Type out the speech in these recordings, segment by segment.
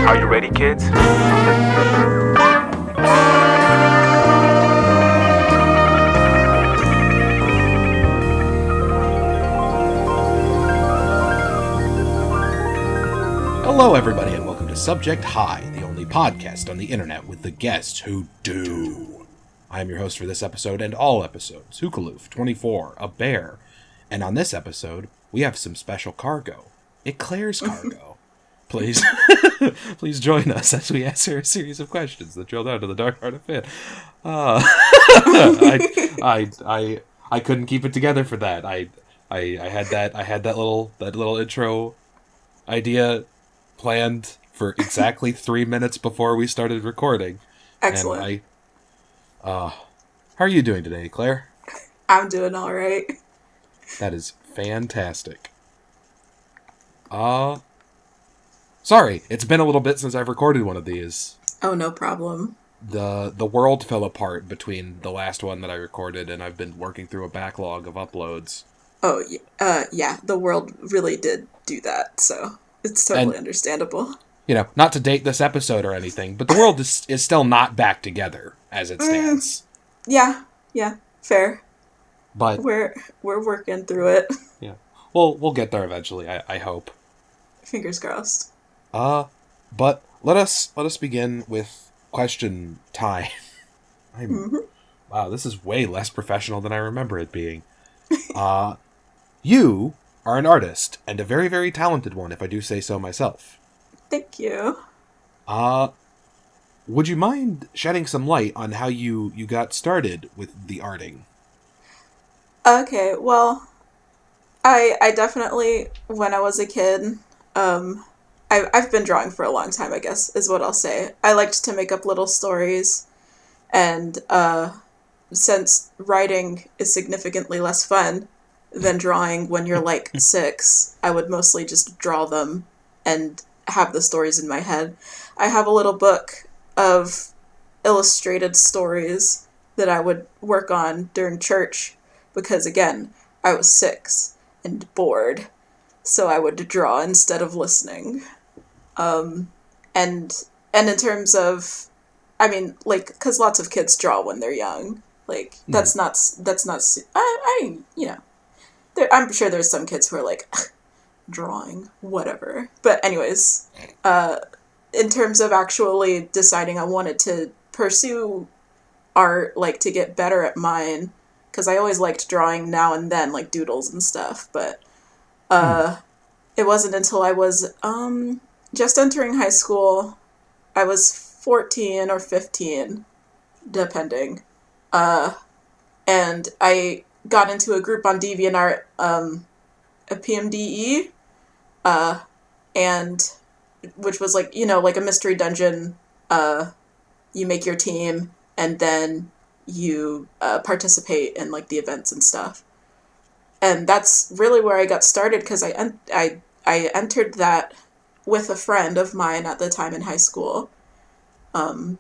Are you ready, kids? Hello, everybody, and welcome to Subject High, the only podcast on the internet with the guests who do. I am your host for this episode and all episodes, Hookaloof 24, a bear. And on this episode, we have some special cargo. Eclair's cargo. Please join us as we answer a series of questions that drill down to the dark heart of Finn. I couldn't keep it together for that. I had that little intro idea planned for exactly 3 minutes before we started recording. Excellent. And how are you doing today, Claire? I'm doing all right. That is fantastic. Sorry, it's been a little bit since I've recorded one of these. Oh, no problem. The world fell apart between the last one that I recorded, and I've been working through a backlog of uploads. Oh, yeah, the world really did do that, so it's totally understandable. You know, not to date this episode or anything, but the world is still not back together as it stands. Yeah, fair. But we're working through it. Yeah, we'll get there eventually. I hope. Fingers crossed. But let us begin with question time. Wow, this is way less professional than I remember it being. You are an artist, and a very, very talented one, if I do say so myself. Thank you. Would you mind shedding some light on how you got started with the arting? Okay, well, I definitely, when I was a kid, I've been drawing for a long time, I guess, is what I'll say. I liked to make up little stories, and since writing is significantly less fun than drawing when you're like 6, I would mostly just draw them and have the stories in my head. I have a little book of illustrated stories that I would work on during church because, again, I was 6 and bored, so I would draw instead of listening. And in terms of, I mean, like, because lots of kids draw when they're young. Like, that's not, you know, I'm sure there's some kids who are like, drawing, whatever. But anyways, in terms of actually deciding I wanted to pursue art, like, to get better at mine, because I always liked drawing now and then, like, doodles and stuff, but, it wasn't until I was, just entering high school. I was 14 or 15, depending. And I got into a group on DeviantArt, a PMDE, and which was like, you know, like a mystery dungeon. You make your team, and then you participate in like the events and stuff. And that's really where I got started because I entered that with a friend of mine at the time in high school. And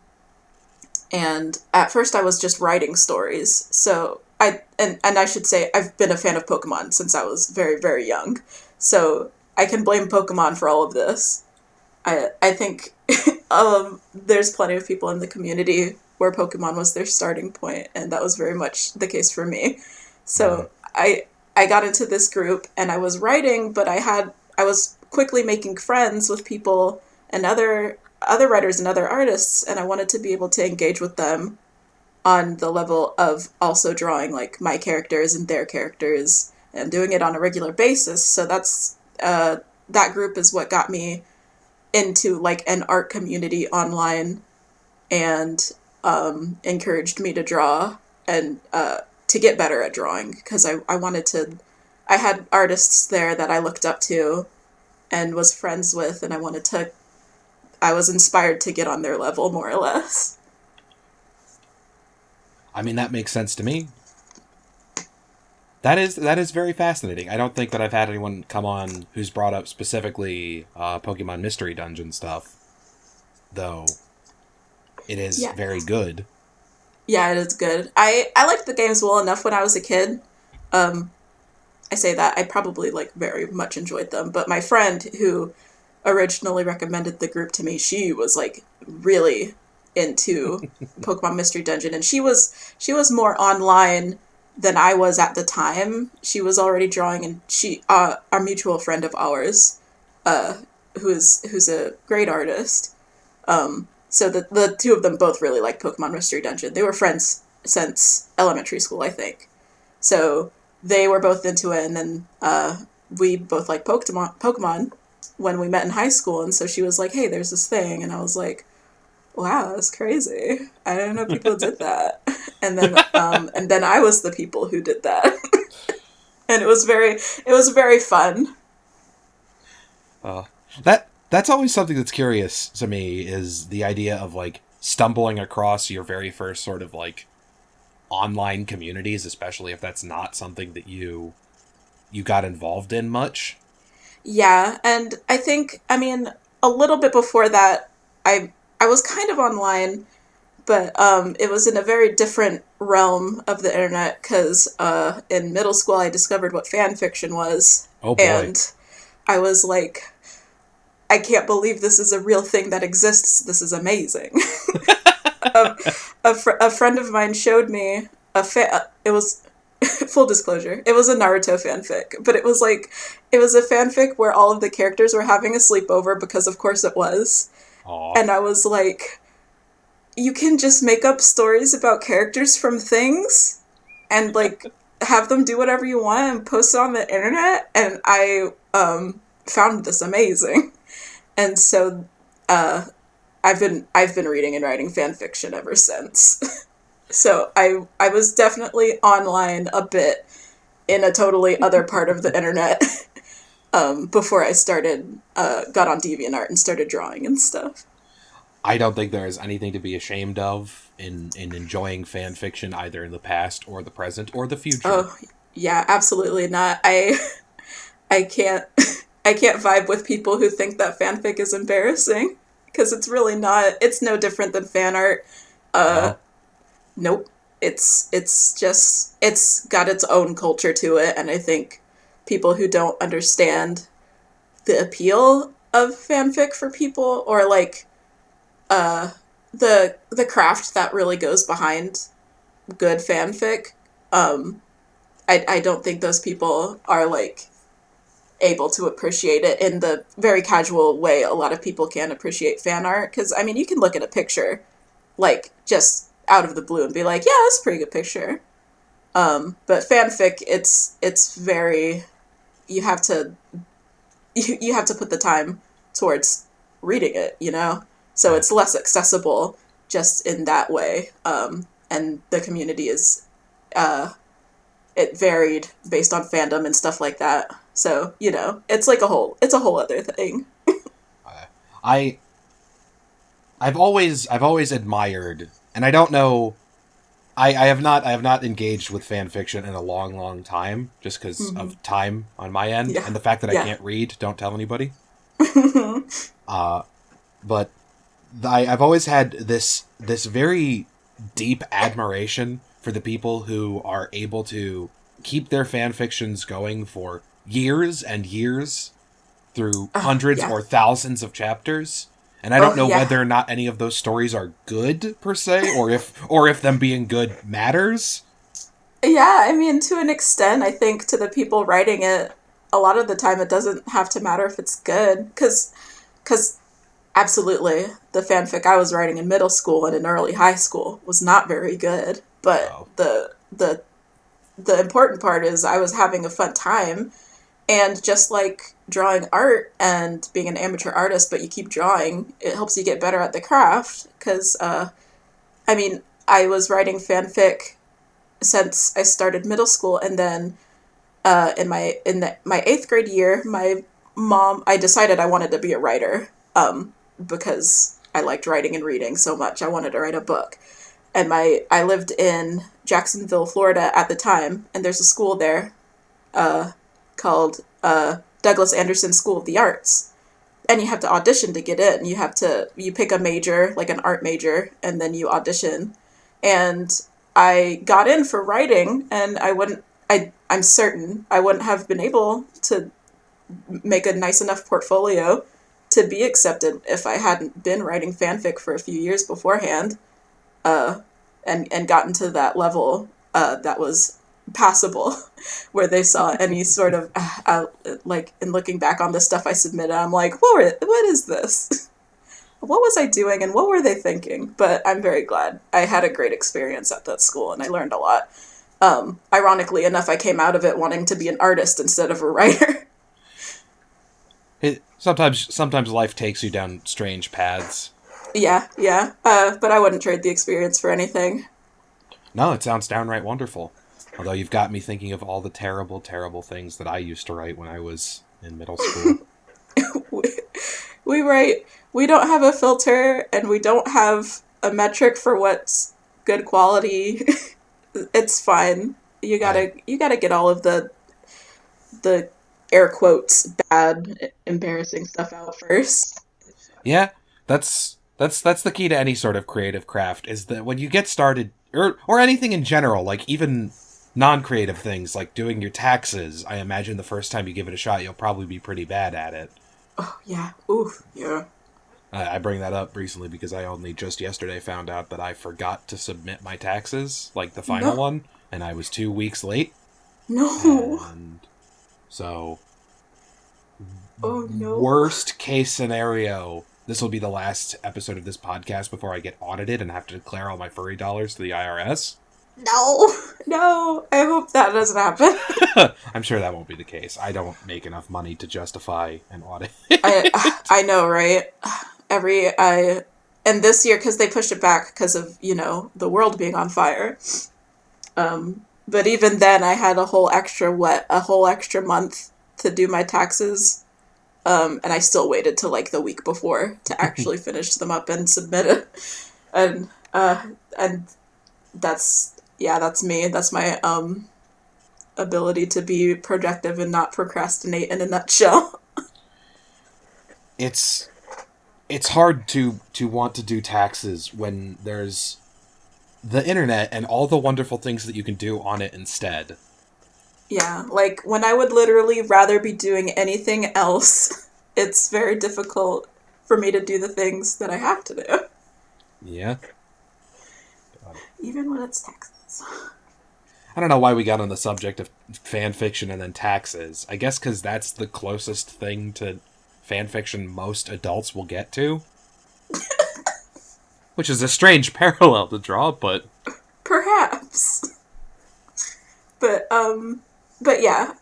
at first I was just writing stories. So and I should say I've been a fan of Pokemon since I was very, very young. So I can blame Pokemon for all of this. I think there's plenty of people in the community where Pokemon was their starting point, and that was very much the case for me. So I got into this group and I was writing, but I was quickly making friends with people and other writers and other artists, and I wanted to be able to engage with them on the level of also drawing like my characters and their characters and doing it on a regular basis. So that's that group is what got me into like an art community online and encouraged me to draw and to get better at drawing because I had artists there that I looked up to and was friends with, and I was inspired to get on their level, more or less. I mean, that makes sense to me. That is very fascinating. I don't think that I've had anyone come on who's brought up specifically Pokemon Mystery Dungeon stuff, though it is very good. Yeah, it is good. I liked the games well enough when I was a kid. I say that I probably like very much enjoyed them, but my friend who originally recommended the group to me, she was like really into Pokemon Mystery Dungeon, and she was more online than I was at the time. She was already drawing, and she our mutual friend of ours, who's a great artist. So the two of them both really like Pokemon Mystery Dungeon. They were friends since elementary school, I think. So they were both into it, and then we both like Pokemon when we met in high school, and so she was like, "Hey, there's this thing," and I was like, "Wow, that's crazy! I didn't know people did that." And then I was the people who did that, and it was very fun. That's always something that's curious to me, is the idea of like stumbling across your very first sort of like online communities, especially if that's not something that you got involved in much. Yeah, and I mean, a little bit before that, I was kind of online, but it was in a very different realm of the internet, because in middle school I discovered what fan fiction was. Oh boy. And I was like, I can't believe this is a real thing that exists. This is amazing. A friend of mine showed me it was, full disclosure, it was a Naruto fanfic, but it was a fanfic where all of the characters were having a sleepover, because of course it was. Aww. And I was like, you can just make up stories about characters from things and like have them do whatever you want and post it on the internet. And I found this amazing. And so I've been reading and writing fan fiction ever since. So I was definitely online a bit in a totally other part of the internet before I got on DeviantArt and started drawing and stuff. I don't think there's anything to be ashamed of in enjoying fan fiction, either in the past or the present or the future. Oh, yeah, absolutely not. I can't I can't vibe with people who think that fanfic is embarrassing, because it's really not. It's no different than fan art. No. Nope. It's got its own culture to it, and I think people who don't understand the appeal of fanfic for people, or like the craft that really goes behind good fanfic, I don't think those people are like able to appreciate it in the very casual way a lot of people can appreciate fan art. Because I mean, you can look at a picture like just out of the blue and be like, yeah, that's a pretty good picture. But fanfic, it's very, you have to put the time towards reading it, you know? So it's less accessible just in that way. And the community is, it varied based on fandom and stuff like that. So, you know, it's a whole other thing. I've always admired, and I don't know, I have not engaged with fan fiction in a long time, just because of time on my end, and the fact that I can't read. Don't tell anybody. But I've always had this very deep admiration for the people who are able to keep their fan fictions going for years and years through hundreds or thousands of chapters. And I don't know whether or not any of those stories are good per se, or if them being good matters. Yeah, I mean, to an extent, I think to the people writing it, a lot of the time it doesn't have to matter if it's good, because absolutely, the fanfic I was writing in middle school and in early high school was not very good. But the important part is I was having a fun time, and just like drawing art and being an amateur artist, but you keep drawing, it helps you get better at the craft. Because I mean, I was writing fanfic since I started middle school, and then in my 8th grade year, I decided I wanted to be a writer, because I liked writing and reading so much. I wanted to write a book. And I lived in Jacksonville, Florida at the time, and there's a school there called Douglas Anderson School of the Arts. And you have to audition to get in. You pick a major, like an art major, and then you audition. And I got in for writing, and I'm certain I wouldn't have been able to make a nice enough portfolio to be accepted if I hadn't been writing fanfic for a few years beforehand, and gotten to that level that was passable, where they saw any sort of like, in looking back on the stuff I submitted, I'm like, what is this? What was I doing and what were they thinking? But I'm very glad. I had a great experience at that school and I learned a lot. Ironically enough, I came out of it wanting to be an artist instead of a writer. Sometimes life takes you down strange paths. Yeah. But I wouldn't trade the experience for anything. No, it sounds downright wonderful. Although you've got me thinking of all the terrible, terrible things that I used to write when I was in middle school. We don't have a filter, and we don't have a metric for what's good quality. It's fine. You gotta get all of the air quotes bad, embarrassing stuff out first. Yeah, that's the key to any sort of creative craft, is that when you get started, or anything in general, like even non-creative things like doing your taxes, I imagine the first time you give it a shot, you'll probably be pretty bad at it. Oh, yeah. Oof, yeah. I bring that up recently because I only just yesterday found out that I forgot to submit my taxes, like the final one, and I was 2 weeks late. No. And so, oh no. Worst case scenario, this will be the last episode of this podcast before I get audited and have to declare all my furry dollars to the IRS. No, I hope that doesn't happen. I'm sure that won't be the case. I don't make enough money to justify an audit. I know, right? And this year, because they pushed it back because of, the world being on fire. But even then, I had a whole extra month to do my taxes. And I still waited till like the week before to actually finish them up and submit it. And that's me. That's my ability to be productive and not procrastinate in a nutshell. It's hard to want to do taxes when there's the internet and all the wonderful things that you can do on it instead. Yeah, like when I would literally rather be doing anything else, it's very difficult for me to do the things that I have to do. Yeah. Even when it's taxes. I don't know why we got on the subject of fan fiction and then taxes. I guess because that's the closest thing to fan fiction most adults will get to. Which is a strange parallel to draw, but... Perhaps. But yeah,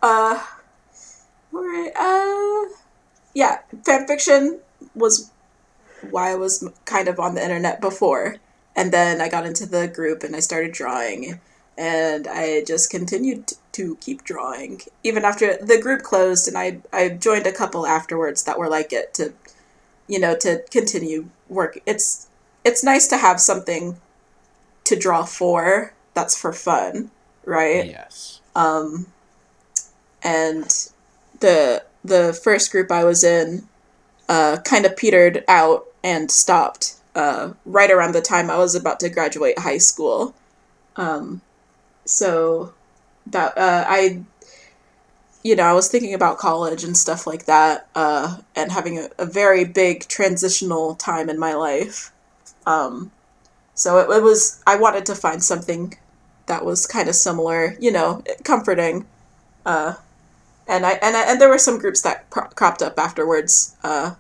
yeah, fan fiction was why I was kind of on the internet before. And then I got into the group and I started drawing, and I just continued to keep drawing. Even after the group closed, and I joined a couple afterwards that were like it to continue work. It's nice to have something to draw for that's for fun, right? Yes. And the first group I was in kind of petered out and stopped right around the time I was about to graduate high school. So that I was thinking about college and stuff like that, and having a very big transitional time in my life. So it was, I wanted to find something that was kind of similar, comforting. And there were some groups that cropped up afterwards, that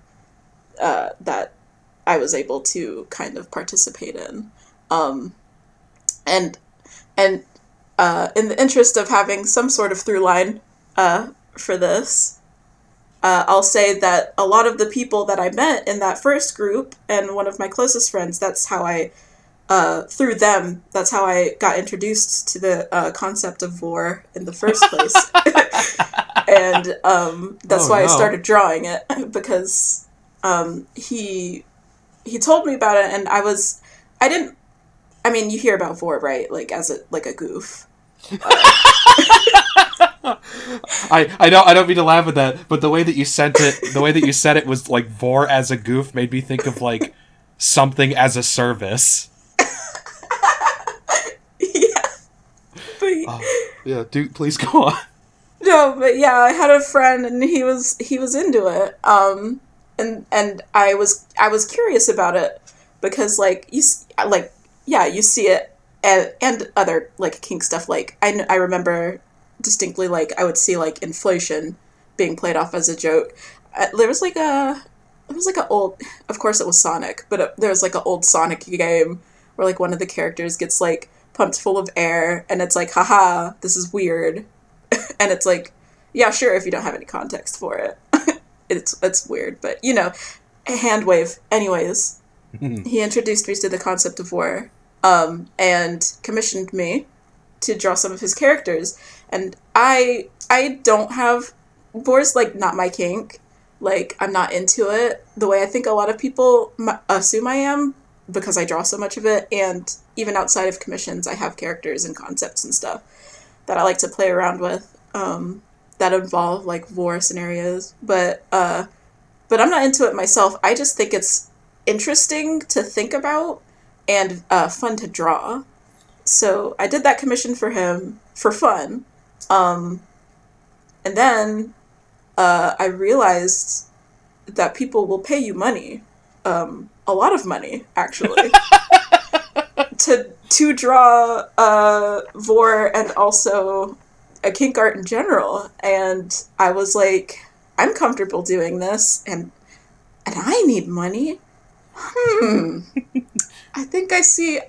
I was able to kind of participate in. And in the interest of having some sort of through line, for this, I'll say that a lot of the people that I met in that first group, and one of my closest friends, that's how I got introduced to the concept of vor in the first place. And that's why I started drawing it, because he told me about it, and you hear about vor, right? Like as a goof. I don't mean to laugh at that, but the way that you said it was like vor as a goof made me think of like something as a service. Yeah. Yeah, dude, please go on. No, but yeah, I had a friend and he was into it. and I was curious about it because like you see it and other like kink stuff. Like I remember distinctly like I would see like inflation being played off as a joke. There was like a old, of course it was Sonic, but there was like an old Sonic game where like one of the characters gets like pumped full of air and it's like, haha, this is weird. And it's like, yeah, sure, if you don't have any context for it. It's weird, but you know, a hand wave. Anyways, he introduced me to the concept of war, and commissioned me to draw some of his characters. And I don't have war's like not my kink. Like I'm not into it the way I think a lot of people assume I am because I draw so much of it. And even outside of commissions, I have characters and concepts and stuff that I like to play around with. That involve like war scenarios, but I'm not into it myself. I just think it's interesting to think about and fun to draw. So I did that commission for him for fun, and then I realized that people will pay you money, a lot of money actually, to draw vor and also a kink art in general. And I was like, I'm comfortable doing this, and I need money. I think I see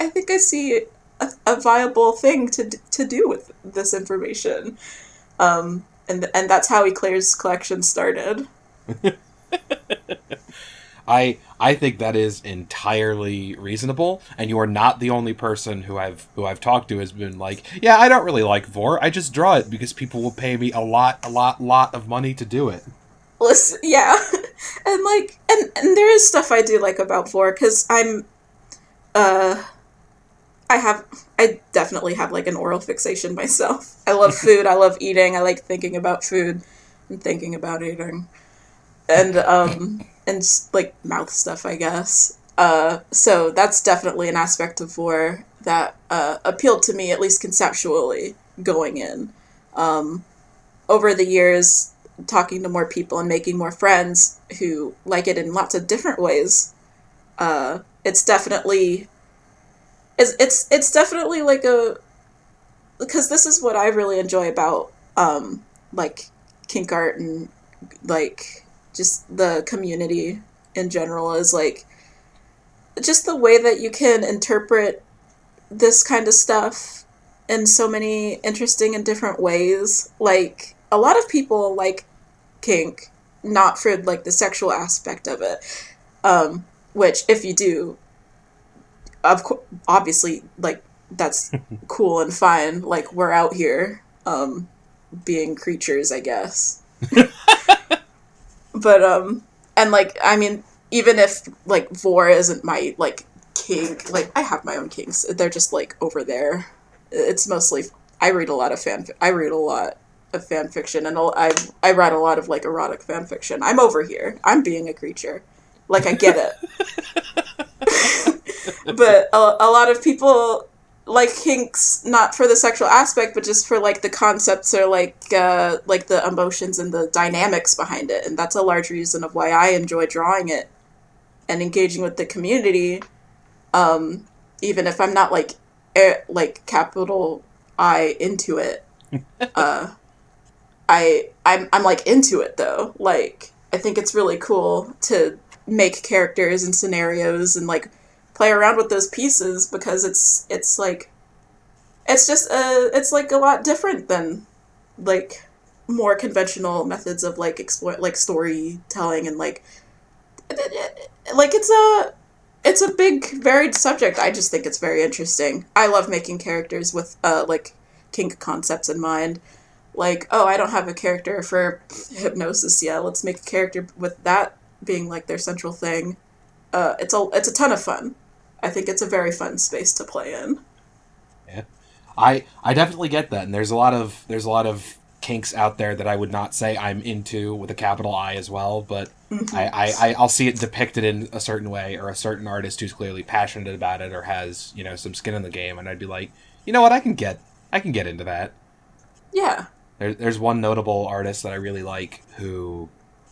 a viable thing to do with this information. And that's how Eclair's collection started. I think that is entirely reasonable, and you are not the only person who I've talked to has been like, yeah, I don't really like vor. I just draw it because people will pay me a lot of money to do it. Listen, yeah, and like, and there is stuff I do like about vor because I definitely have like an oral fixation myself. I love food. I love eating. I like thinking about food and thinking about eating. And like mouth stuff, I guess. So that's definitely an aspect of war that appealed to me, at least conceptually, going in. Over the years, talking to more people and making more friends who like it in lots of different ways, it's definitely like because this is what I really enjoy about like kink art and like just the community in general is like just the way that you can interpret this kind of stuff in so many interesting and different ways. Like a lot of people like kink not for like the sexual aspect of it, which if you do, obviously like that's cool and fine. Like we're out here being creatures, I guess. But and like I mean, even if like vor isn't my like kink, like I have my own kinks. They're just like over there. It's mostly I read a lot of fan fiction, and I write a lot of like erotic fan fiction. I'm over here. I'm being a creature. Like I get it. But a lot of people like kinks not for the sexual aspect, but just for like the concepts or like the emotions and the dynamics behind it. And that's a large reason of why I enjoy drawing it and engaging with the community. Even if I'm not like capital I into it, I'm like into it though. Like I think it's really cool to make characters and scenarios and like play around with those pieces because it's like it's just it's like a lot different than like more conventional methods of like explore like storytelling and like it's a big varied subject. I just think it's very interesting. I love making characters with like kink concepts in mind. Like, oh, I don't have a character for hypnosis yet. Let's make a character with that being like their central thing. It's a ton of fun. I think it's a very fun space to play in. Yeah, I definitely get that, and there's a lot of kinks out there that I would not say I'm into with a capital I as well, but I'll see it depicted in a certain way, or a certain artist who's clearly passionate about it or has some skin in the game, and I'd be like, you know what, I can get into that. Yeah. There's one notable artist that I really like who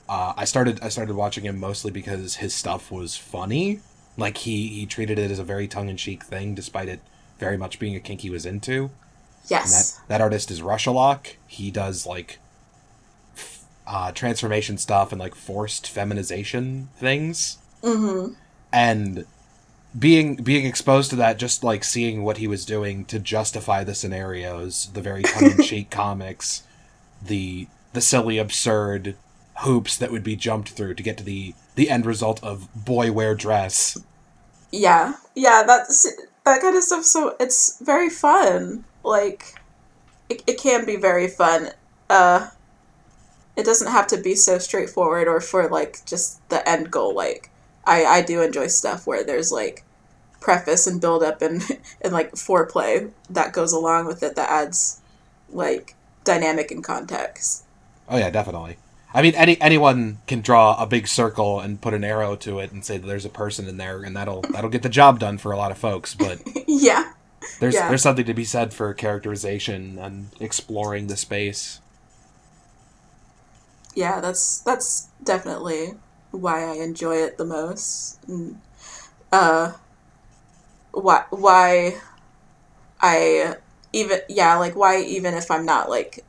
I started watching him mostly because his stuff was funny. Like, he treated it as a very tongue-in-cheek thing, despite it very much being a kink he was into. Yes. And that artist is Rushalok. He does, like, transformation stuff and, like, forced feminization things. Mm-hmm. And being exposed to that, just, like, seeing what he was doing to justify the scenarios, the very tongue-in-cheek comics, the silly, absurd hoops that would be jumped through to get to the end result of boy wear dress. Yeah, that kind of stuff. So it's very fun. Like, it can be very fun. It doesn't have to be so straightforward or for like just the end goal. Like, I do enjoy stuff where there's like preface and build up and and like foreplay that goes along with it that adds like dynamic and context. Oh yeah, definitely. I mean, anyone can draw a big circle and put an arrow to it and say that there's a person in there, and that'll get the job done for a lot of folks. But Yeah. there's something to be said for characterization and exploring the space. Yeah, that's definitely why I enjoy it the most. And, why I even like why even if I'm not like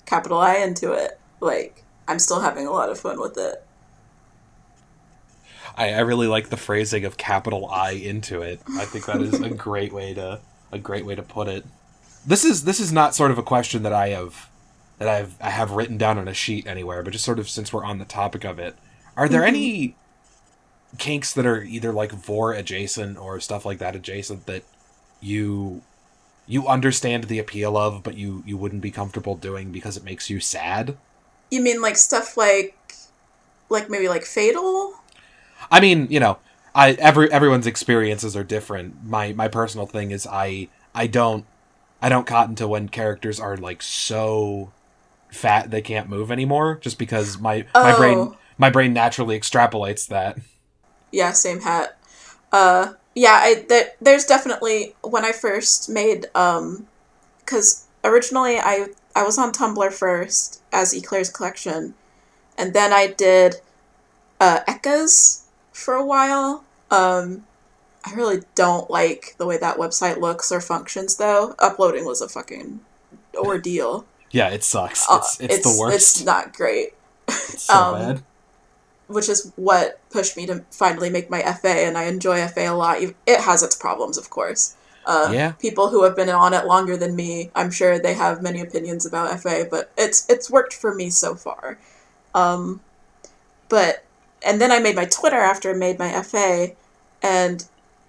capital I into it, like I'm still having a lot of fun with it. I really like the phrasing of capital I into it. I think that is a great way to put it. This is not sort of a question that I have written down on a sheet anywhere, but just sort of since we're on the topic of it, are there any kinks that are either like vor adjacent or stuff like that adjacent that you understand the appeal of, but you wouldn't be comfortable doing because it makes you sad? You mean like stuff like maybe like Fatal? I mean, everyone's experiences are different. My personal thing is I don't cotton to when characters are like so fat they can't move anymore, just because my brain naturally extrapolates that. Yeah, same hat. There's definitely when I first made because originally I was on Tumblr first as EclairsCollection, and then I did Ecas for a while. I really don't like the way that website looks or functions, though. Uploading was a fucking ordeal. Yeah, it sucks. It's the worst. It's not great. It's so bad. Which is what pushed me to finally make my FA, and I enjoy FA a lot. It has its problems, of course. People who have been on it longer than me, I'm sure they have many opinions about FA, but it's worked for me so far. And then I made my Twitter after I made my FA, and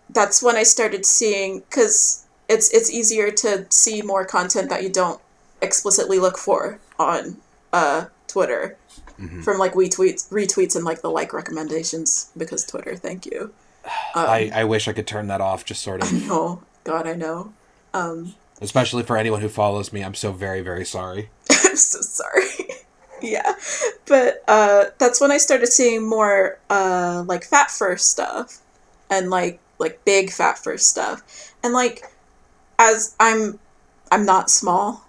that's when I started seeing, because it's easier to see more content that you don't explicitly look for on Twitter. Mm-hmm. From like retweets and like the like recommendations, because Twitter, thank you. I wish I could turn that off, just sort of. I know. God, I know. Especially for anyone who follows me, I'm so very, very sorry. I'm so sorry. Yeah. But that's when I started seeing more like fat first stuff and like big fat first stuff. And like as I'm not small,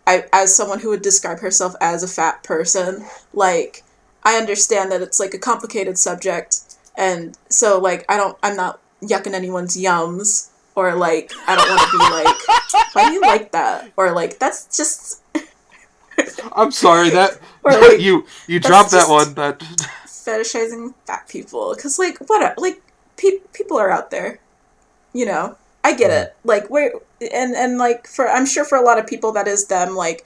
as someone who would describe herself as a fat person, like, I understand that it's, like, a complicated subject, and so, like, I'm not yucking anyone's yums, or, like, I don't want to be like, why do you like that? Or, like, that's just... I'm sorry, that... Or, like, you dropped that one, that... Fetishizing fat people, because, like, what, like, people are out there, you know? I get it. Like, and like, I'm sure for a lot of people that is them, like,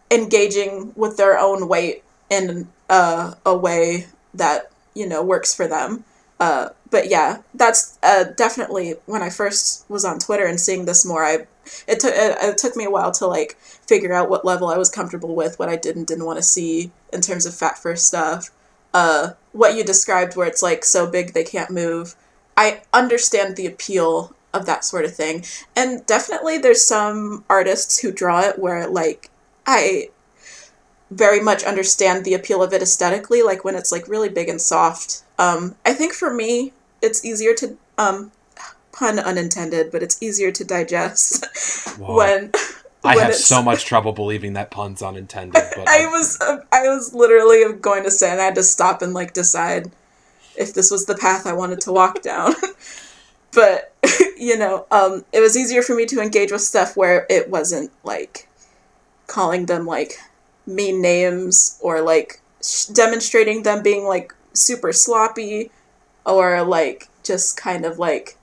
engaging with their own weight in a way that, works for them. But yeah, that's definitely, when I first was on Twitter and seeing this more, it took me a while to, like, figure out what level I was comfortable with, what I didn't want to see in terms of fat first stuff. What you described where it's, like, so big they can't move. I understand the appeal of that sort of thing. And definitely there's some artists who draw it where, like, I very much understand the appeal of it aesthetically, like when it's, like, really big and soft. I think for me, it's easier to, pun unintended, but it's easier to digest when I when have it's so much trouble believing that pun's unintended, but I was literally going to say, and I had to stop and like decide if this was the path I wanted to walk down. But it was easier for me to engage with stuff where it wasn't like calling them like mean names or like demonstrating them being like super sloppy or like just kind of like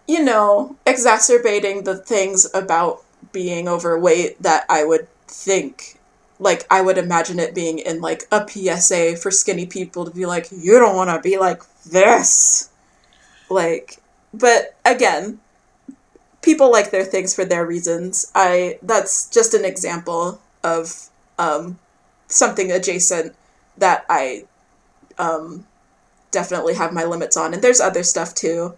exacerbating the things about being overweight that I would think, like, I would imagine it being in, like, a PSA for skinny people to be like, you don't want to be like this. Like, but again, people like their things for their reasons. That's just an example of, something adjacent that I, definitely have my limits on. And there's other stuff too.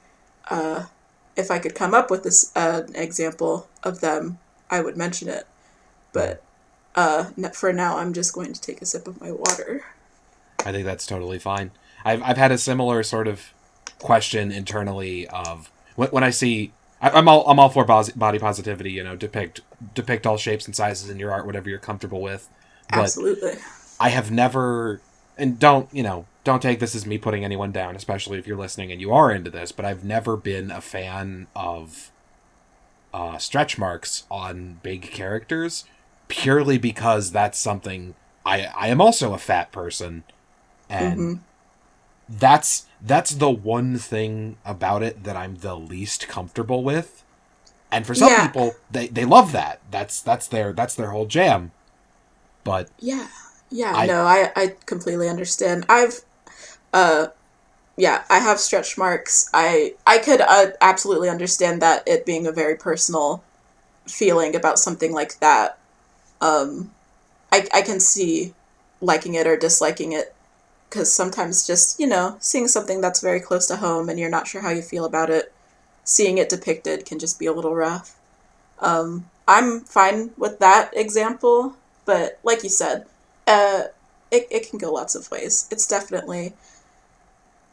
If I could come up with this example of them, I would mention it. But for now, I'm just going to take a sip of my water. I think that's totally fine. I've had a similar sort of question internally of when I see I'm all for body positivity. Depict all shapes and sizes in your art, whatever you're comfortable with. But absolutely. I have never, and don't take this as me putting anyone down, especially if you're listening and you are into this, but I've never been a fan of stretch marks on big characters, purely because that's something I am also a fat person, and that's the one thing about it that I'm the least comfortable with. And for some people, they love that. That's their whole jam. But I completely understand. I have stretch marks. I could absolutely understand that, it being a very personal feeling about something like that. I can see liking it or disliking it, because sometimes just, seeing something that's very close to home and you're not sure how you feel about it, seeing it depicted can just be a little rough. I'm fine with that example, but like you said, it can go lots of ways. It's definitely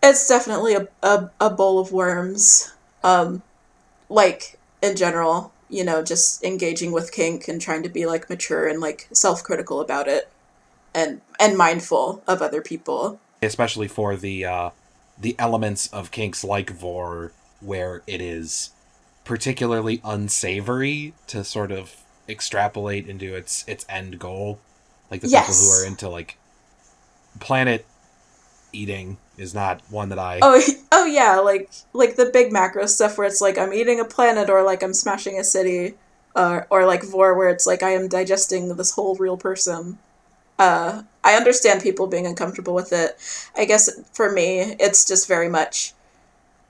a bowl of worms. Like, in general, just engaging with kink and trying to be, like, mature and, like, self-critical about it, and mindful of other people. Especially for the elements of kinks like vor, where it is particularly unsavory to sort of extrapolate into its end goal. Like, the people who are into, like, planet eating is not one that I... Oh yeah, like the big macro stuff where it's like, I'm eating a planet, or like I'm smashing a city, or like vor, where it's like I am digesting this whole real person. I understand people being uncomfortable with it. I guess for me, it's just very much,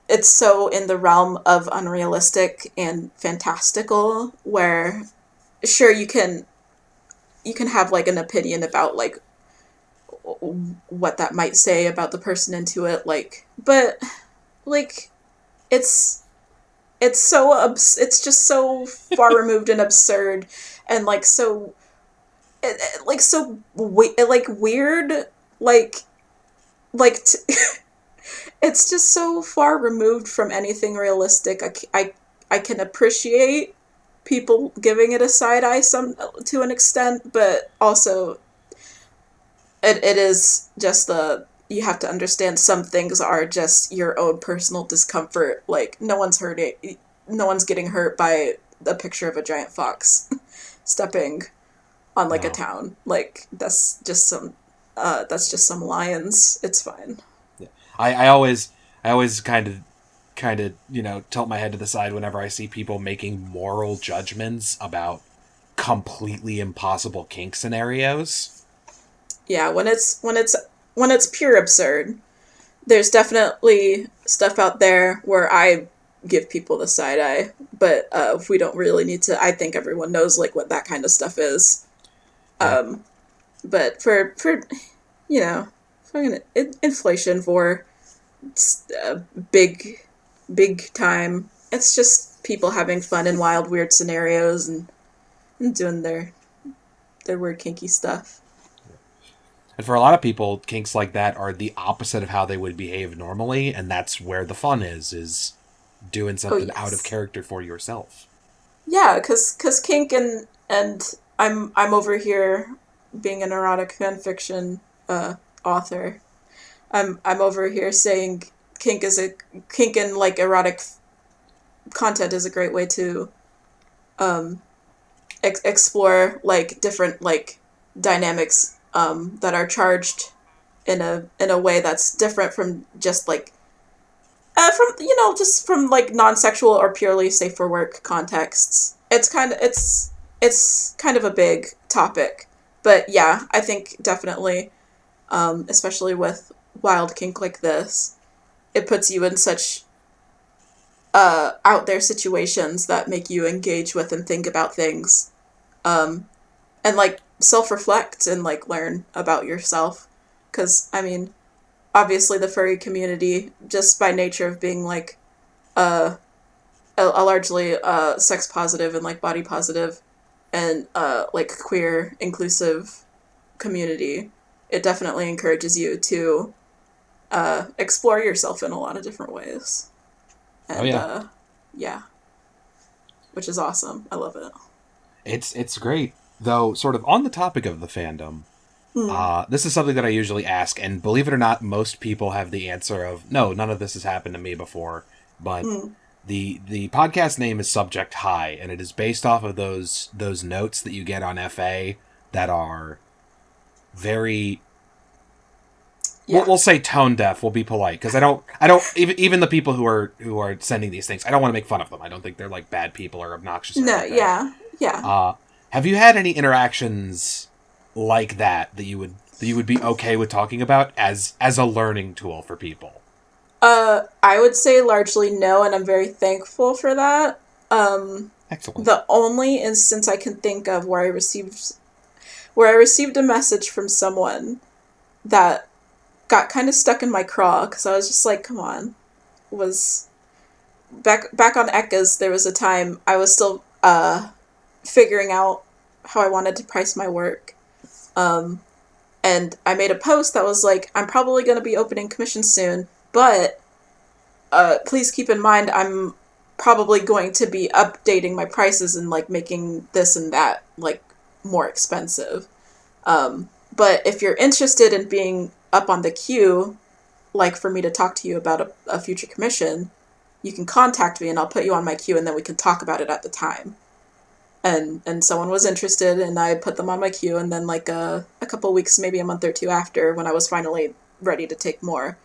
it's so in the realm of unrealistic and fantastical, where sure, you can have like an opinion about like what that might say about the person into it, like, but like it's just so far removed and absurd, and like so weird, it's just so far removed from anything realistic. I can appreciate people giving it a side eye to an extent, but also it is just you have to understand some things are just your own personal discomfort. Like, no one's getting hurt by a picture of a giant fox stepping on like a town. Like, that's just some lions. It's fine. Yeah. I always kind of tilt my head to the side whenever I see people making moral judgments about completely impossible kink scenarios. Yeah, when it's pure absurd. There's definitely stuff out there where I give people the side eye, but we don't really need to. I think everyone knows like what that kind of stuff is. Yeah. But for fucking inflation for big time. It's just people having fun in wild, weird scenarios and doing their weird kinky stuff. And for a lot of people, kinks like that are the opposite of how they would behave normally, and that's where the fun is doing something out of character for yourself. Yeah, cause kink and I'm over here being an erotic fanfiction author. I'm over here saying kink is a kink and like erotic content is a great way to um, explore like different like dynamics that are charged in a way that's different from just like from just from like non-sexual or purely safe for work contexts. It's kind of a big topic, but yeah, I think definitely, especially with wild kink like this, it puts you in such out there situations that make you engage with and think about things, um, and like self reflect and like learn about yourself. Because I mean, obviously, the furry community, just by nature of being like uh, a largely sex positive and like body positive and like queer inclusive community, it definitely encourages you to explore yourself in a lot of different ways. Oh And yeah, yeah, which is awesome. I love it. it's great. Though, sort of on the topic of the fandom, Mm, this is something that I usually ask, and believe it or not, most people have the answer of no, none of this has happened to me before. But mm, the podcast name is Subject High, and it is based off of those notes that you get on FA that are very, yeah. we'll say tone deaf. We'll be polite because I don't even the people who are sending these things, I don't want to make fun of them. I don't think they're like bad people or obnoxious or No, anything. yeah, yeah. Have you had any interactions like that you would be okay with talking about as a learning tool for people? I would say largely no, and I'm very thankful for that. Um, Excellent. the only instance I can think of where I received a message from someone that got kind of stuck in my craw because I was just like, come on, was back on Ekkas. There was a time I was still figuring out how I wanted to price my work. Um, and I made a post that was like, I'm probably going to be opening commissions soon, but please keep in mind I'm probably going to be updating my prices and like making this and that like more expensive. But if you're interested in being up on the queue, like for me to talk to you about a future commission, you can contact me and I'll put you on my queue and then we can talk about it at the time. And someone was interested and I put them on my queue, and then like a couple weeks, maybe a month or two after, when I was finally ready to take more,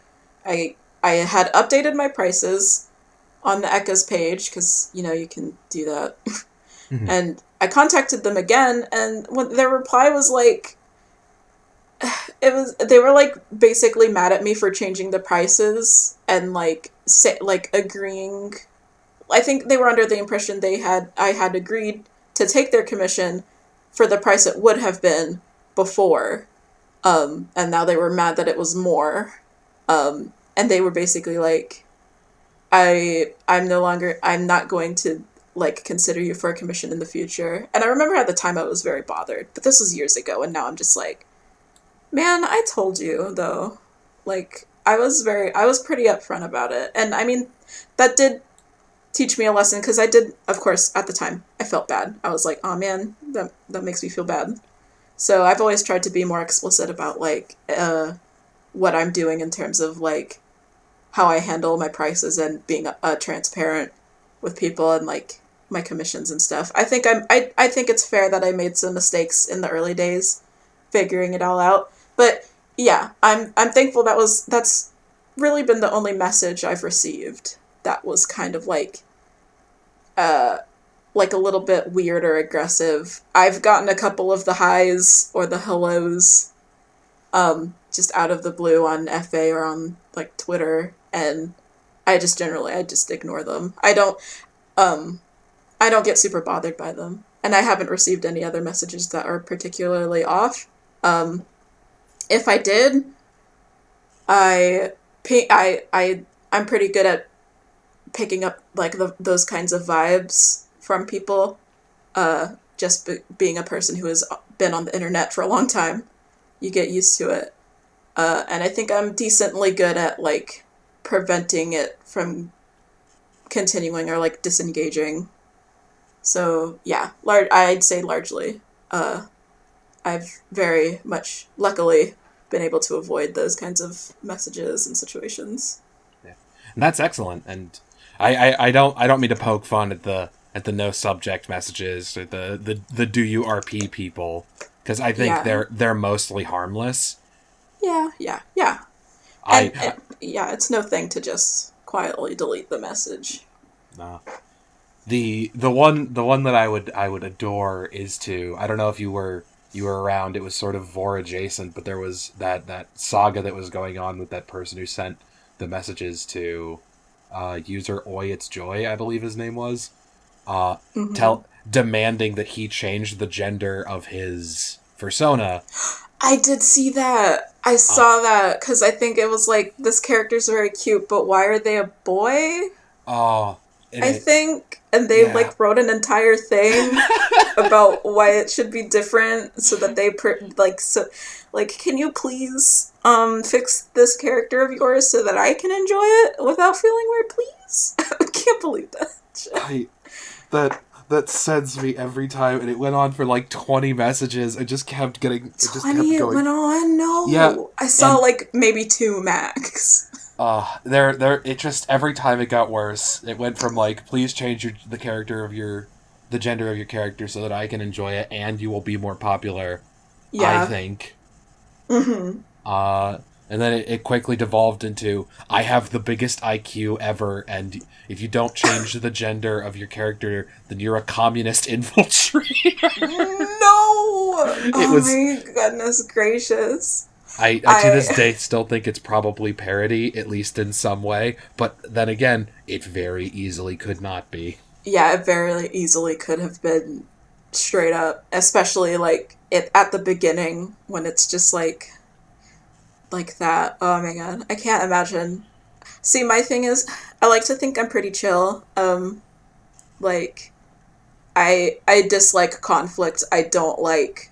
I had updated my prices on the Ecka's page because you can do that. Mhm. And I contacted them again, and when their reply was like, they were like basically mad at me for changing the prices and like like agreeing. I think they were under the impression I had agreed to take their commission for the price it would have been before, and now they were mad that it was more, and they were basically like, I'm not going to like consider you for a commission in the future. And I remember at the time I was very bothered, but this was years ago, and now I'm just like, man, I told you though. Like I was pretty upfront about it. And I mean, that did teach me a lesson because I did, of course, at the time I felt bad. I was like, "Oh man, that makes me feel bad." So I've always tried to be more explicit about like what I'm doing in terms of like how I handle my prices and being transparent with people and like my commissions and stuff. I think it's fair that I made some mistakes in the early days figuring it all out. But yeah, I'm thankful that's really been the only message I've received that was kind of uh like a little bit weird or aggressive. I've gotten a couple of the highs or the hellos just out of the blue on FA or on like Twitter, and I just ignore them. Um I don't get super bothered by them. And I haven't received any other messages that are particularly off. Um if I did, I I'm pretty good at picking up like those kinds of vibes from people. Just being a person who has been on the internet for a long time, you get used to it. And I think I'm decently good at like preventing it from continuing or like disengaging. So yeah, I'd say largely. I've very much, luckily, been able to avoid those kinds of messages and situations. Yeah. And that's excellent. And I don't mean to poke fun at the no subject messages or the do you RP people, because I think they're mostly harmless. Yeah. And yeah, it's no thing to just quietly delete the message. No. The one that I would adore is to, I don't know if you were around, it was sort of Vor adjacent, but there was that saga that was going on with that person who sent the messages to user Oi It's Joy, I believe his name was, demanding that he change the gender of his persona. I did see that. I saw that because I think it was like, this character's very cute, but why are they a boy? Oh, I think, and they like wrote an entire thing about why it should be different, so that they can you please fix this character of yours so that I can enjoy it without feeling weird, please? I can't believe that. That sends me every time, and it went on for like 20 messages. It just kept getting. It just kept going. It went on. No, yeah, I saw like maybe 2 max. It just, every time it got worse. It went from like, please change the gender of your character so that I can enjoy it and you will be more popular. Yeah. I think. Mm-hmm. And then it quickly devolved into, I have the biggest IQ ever, and if you don't change the gender of your character, then you're a communist infiltrator. No! My goodness gracious. I to this day still think it's probably parody, at least in some way, but then again, it very easily could not be. Yeah, it very easily could have been straight up, especially like it at the beginning when it's just like that. Oh my god, I can't imagine. See, my thing is, I like to think I'm pretty chill. Like I dislike conflict. I don't like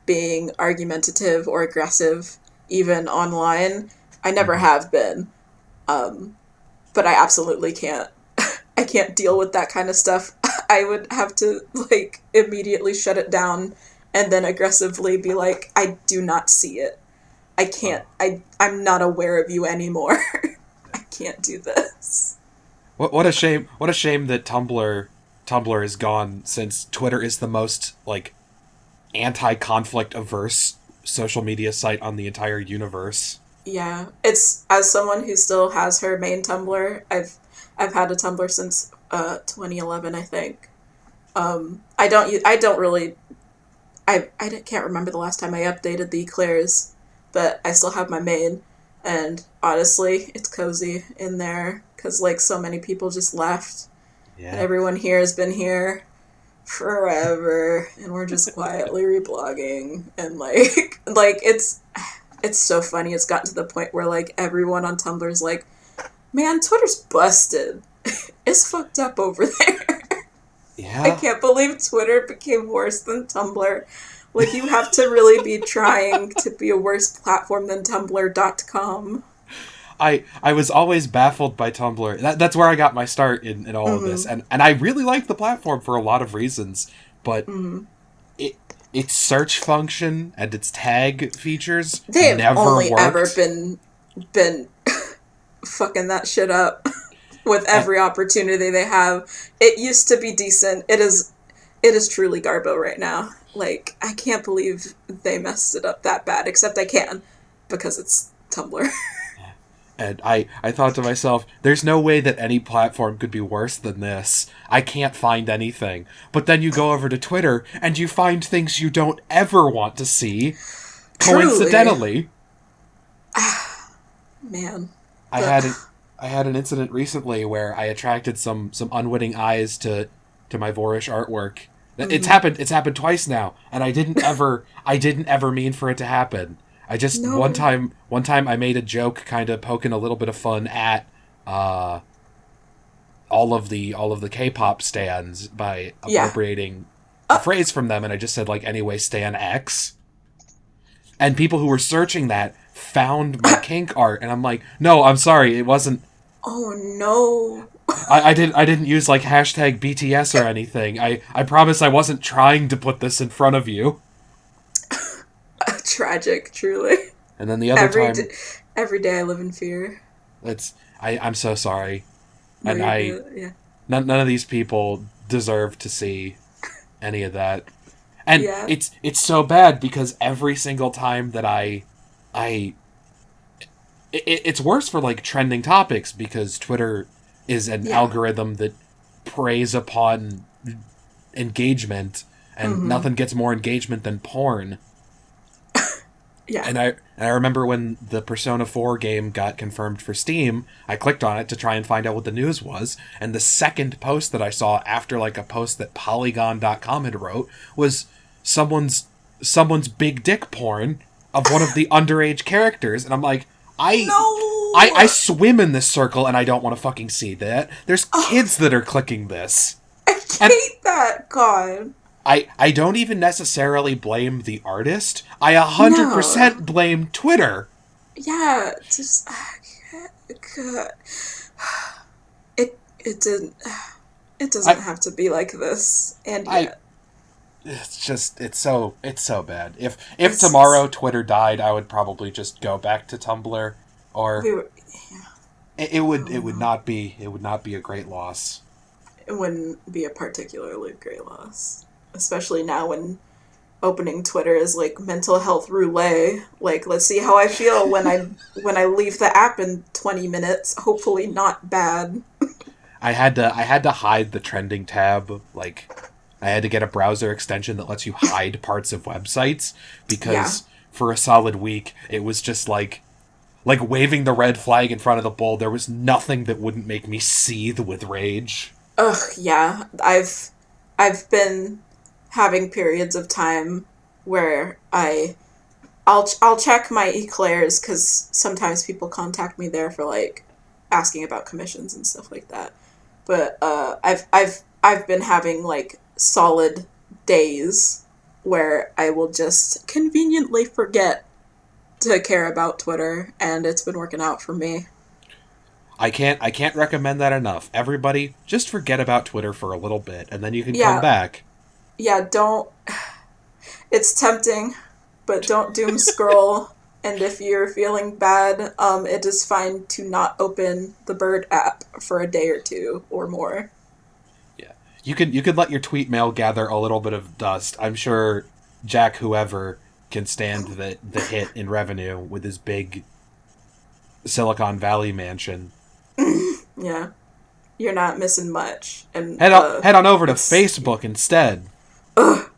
being argumentative or aggressive, even online. I never have been. But I absolutely can't. I can't deal with that kind of stuff. I would have to, like, immediately shut it down and then aggressively be like, I do not see it. I can't. I'm not aware of you anymore. I can't do this. What a shame. What a shame that Tumblr is gone, since Twitter is the most, like, anti-conflict averse social media site on the entire universe. Yeah, it's, as someone who still has her main Tumblr, I've had a Tumblr since 2011, I think. I can't remember the last time I updated the Eclairs, but I still have my main, and honestly, it's cozy in there because like so many people just left. Yeah. And everyone here has been here forever, and we're just quietly reblogging, and like it's so funny. It's gotten to the point where like everyone on Tumblr is like, man, Twitter's busted. It's fucked up over there. Yeah. I can't believe Twitter became worse than Tumblr. Like, you have to really be trying to be a worse platform than Tumblr.com. I was always baffled by Tumblr. That's where I got my start in all of this. And I really like the platform for a lot of reasons. But its search function and its tag features They've never only worked. Ever been fucking that shit up with every opportunity they have. It used to be decent. It is truly garbo right now. Like, I can't believe they messed it up that bad, except I can, because it's Tumblr. And I thought to myself, there's no way that any platform could be worse than this. I can't find anything. But then you go over to Twitter, and you find things you don't ever want to see. Truly. Coincidentally. Man. I had an incident recently where I attracted some unwitting eyes to my Vorish artwork. It's happened twice now, and I didn't ever mean for it to happen. I just one time I made a joke, kind of poking a little bit of fun at all of the K-pop stans by appropriating a phrase from them, and I just said like, anyway, stan X, and people who were searching that found my kink art, and I'm like, no, I'm sorry, it wasn't Oh no. I didn't use like hashtag BTS or anything. I promise I wasn't trying to put this in front of you. Tragic, truly. And then the other time, every day I live in fear. I'm so sorry, No, and you're good. Yeah. none of these people deserve to see any of that. And Yeah. it's so bad because every single time that it's worse for like trending topics because Twitter is an algorithm that preys upon engagement, and nothing gets more engagement than porn. Yeah. And I remember when the Persona 4 game got confirmed for Steam, I clicked on it to try and find out what the news was, and the second post that I saw after like a post that Polygon.com had wrote was someone's big dick porn of one of the underage characters, and I'm like, I swim in this circle and I don't want to fucking see that. There's kids that are clicking this. I hate that, God. I don't even necessarily blame the artist. I 100% blame Twitter. Yeah, just God. It doesn't have to be like this, and yet. It's so bad. If tomorrow Twitter died, I would probably just go back to Tumblr, or it would not be a great loss. It wouldn't be a particularly great loss. Especially now when opening Twitter is like mental health roulette. Like, let's see how I feel when I leave the app in 20 minutes. Hopefully not bad. I had to hide the trending tab. Like, I had to get a browser extension that lets you hide parts of websites because for a solid week it was just like waving the red flag in front of the bull. There was nothing that wouldn't make me seethe with rage. Ugh, yeah. I've been having periods of time where I'll check my Eclairs because sometimes people contact me there for like asking about commissions and stuff like that. But I've been having like solid days where I will just conveniently forget to care about Twitter, and it's been working out for me. I can't recommend that enough. Everybody, just forget about Twitter for a little bit, and then you can come back. Yeah, don't... It's tempting, but don't doom scroll. And if you're feeling bad, it is fine to not open the Bird app for a day or two or more. Yeah, you could let your tweet mail gather a little bit of dust. I'm sure Jack whoever can stand the hit in revenue with his big Silicon Valley mansion. Yeah, you're not missing much. And head on over to Facebook instead. Ugh.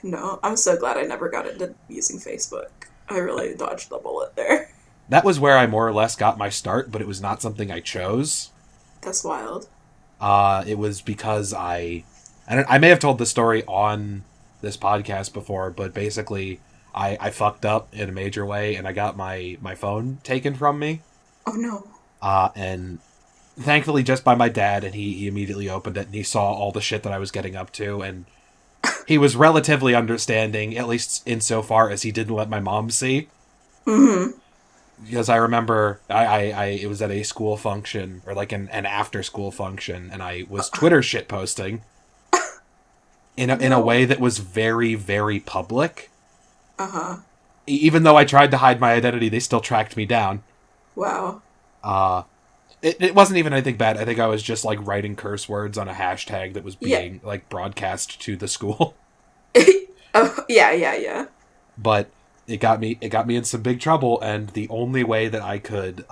No, I'm so glad I never got into using Facebook. I really dodged the bullet there. That was where I more or less got my start, but it was not something I chose. That's wild. It was because I may have told the story on this podcast before, but basically I fucked up in a major way and I got my phone taken from me. Oh no. And thankfully just by my dad, and he immediately opened it and he saw all the shit that I was getting up to, and he was relatively understanding, at least insofar as he didn't let my mom see. Mm-hmm. Because I remember it was at a school function, or like an after school function, and I was Twitter shitposting in a way that was very, very public. Uh-huh. Even though I tried to hide my identity, they still tracked me down. Wow. It wasn't even anything bad. I think I was just like writing curse words on a hashtag that was being like broadcast to the school. Yeah. But it got me in some big trouble, and the only way that I could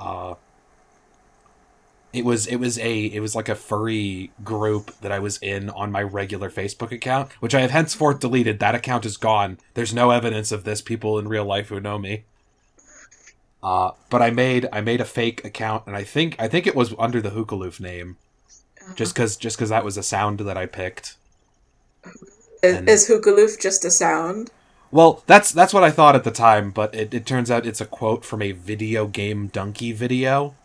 it was like a furry group that I was in on my regular Facebook account, which I have henceforth deleted. That account is gone. There's no evidence of this, people in real life who know me. But I made a fake account, and I think it was under the Hookaloof name, just because that was a sound that I picked. Is Hookaloof just a sound? Well, that's what I thought at the time, but it turns out it's a quote from a video game donkey video.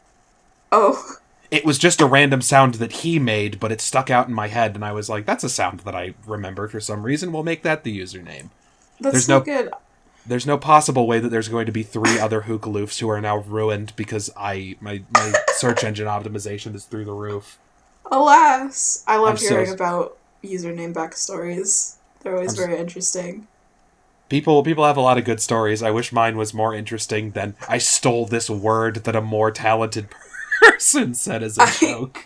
Oh. It was just a random sound that he made, but it stuck out in my head, and I was like, that's a sound that I remember for some reason. We'll make that the username. That's so good. there's no possible way that there's going to be 3 other Hookaloofs who are now ruined because my search engine optimization is through the roof. Alas, I love hearing about username backstories. They're always very interesting. People have a lot of good stories. I wish mine was more interesting than I stole this word that a more talented person said as a joke.